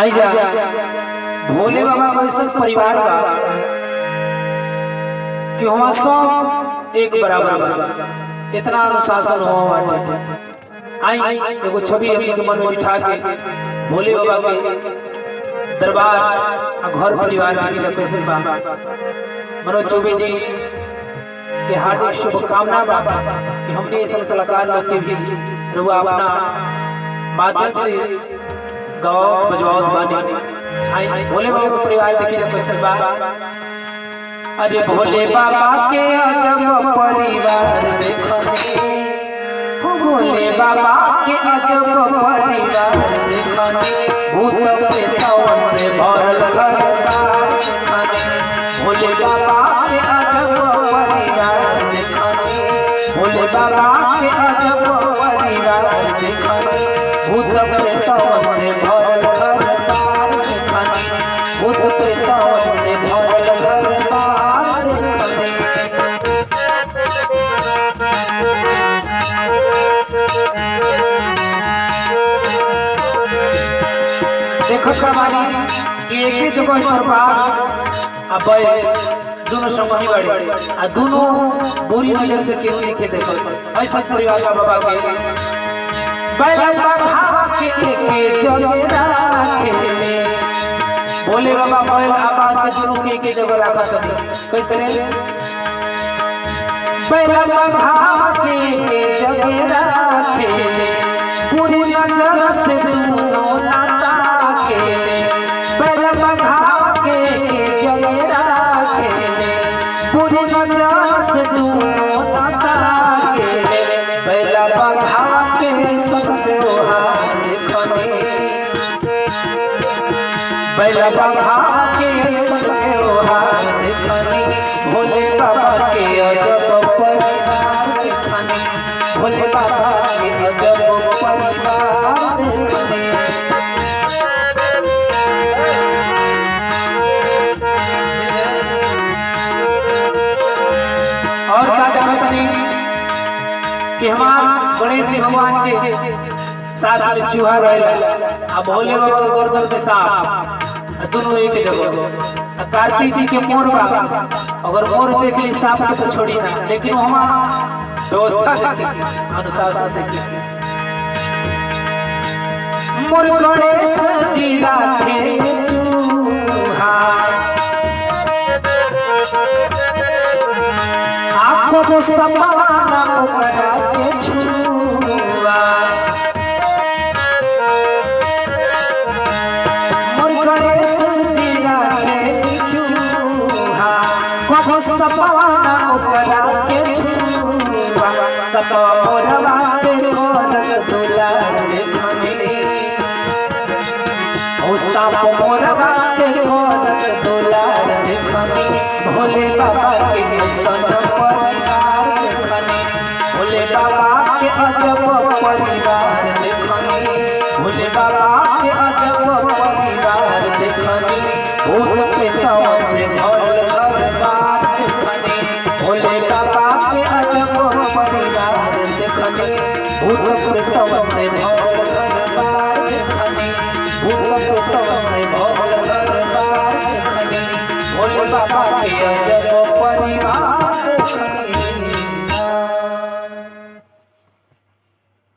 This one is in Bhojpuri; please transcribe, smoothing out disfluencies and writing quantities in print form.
आई जा भोले बाबा को ऐसा परिवार बा कि वहाँ सब एक बराबर बा, इतना अनुशासन हुआ बाटे। आई एगो छवि अपने के मन में बिठा के भोले बाबा के दरबार और घर परिवार की जब कैसे बा। मनोज चौबे जी के हार्दिक शुभकामना बा कि हमने इस कलाकार लोग के भी रुआ अपना माध्यम से गाओ बजवाओ बानी। आई भोले बाबा के परिवार देखिए जब कैसे बा। अरे भोले बाबा के अजब परिवार देखने, हो भोले बाबा के अजब परिवार देखने, भूत प्रेतों से भरल घर देखने। भोले बाबा के अजब परिवार देखने, भोले बाबा के अजब परिवार देखने, भूत प्रेतों से भरल घर देखने, भूत प्रेतों से भरल घर देखो कमानी कि एक ही जगह पर बाग अब दोनों समूह बड़े आ दोनों बुरी नजर से क्यों देखे देखो ऐसा परिवार का बाबा के बैला बाबा के जगह राखे भोले बाबा बैल आबाद के दोनों के एक जगह रखा था कई तरह बैला बाबा के जगह राखे पूरी नजर से दोनों नाता के बैला बाबा के जगह राखे पूरी नजर से दोनों नाता के बैला बाबा के सब व्यवहार देखने बैला बाबा के सब व्यवहार देखने भोले बाबा के अजब परिवार देखने भोले बाबा के अजब परिवार देखने। और क्या कहते हैं कि हमारे गणेश जी भगवान के साथ में चूहा रहेला अब भोले बाबा के गर्दन पे सांप दोनों एक जगह। कार्तिक जी के मोर बा अगर मोर देख ली सांप के तो छोड़ी ना, लेकिन वहाँ व्यवस्था अनुशासन से मोर गणेश जी राखे चूहा आपको वो समाना ओकरा के छुआ मोर गणेश जी राखे चूहा को समाना ओकरा के छुआ सब मोरवा पे करत दुलार देखने ओ सब मोरवा पे करत दुलार देखने भोले बाबा के सन परिवार देखने भोले बाबा के अजब परिवार देखने भोले बाबा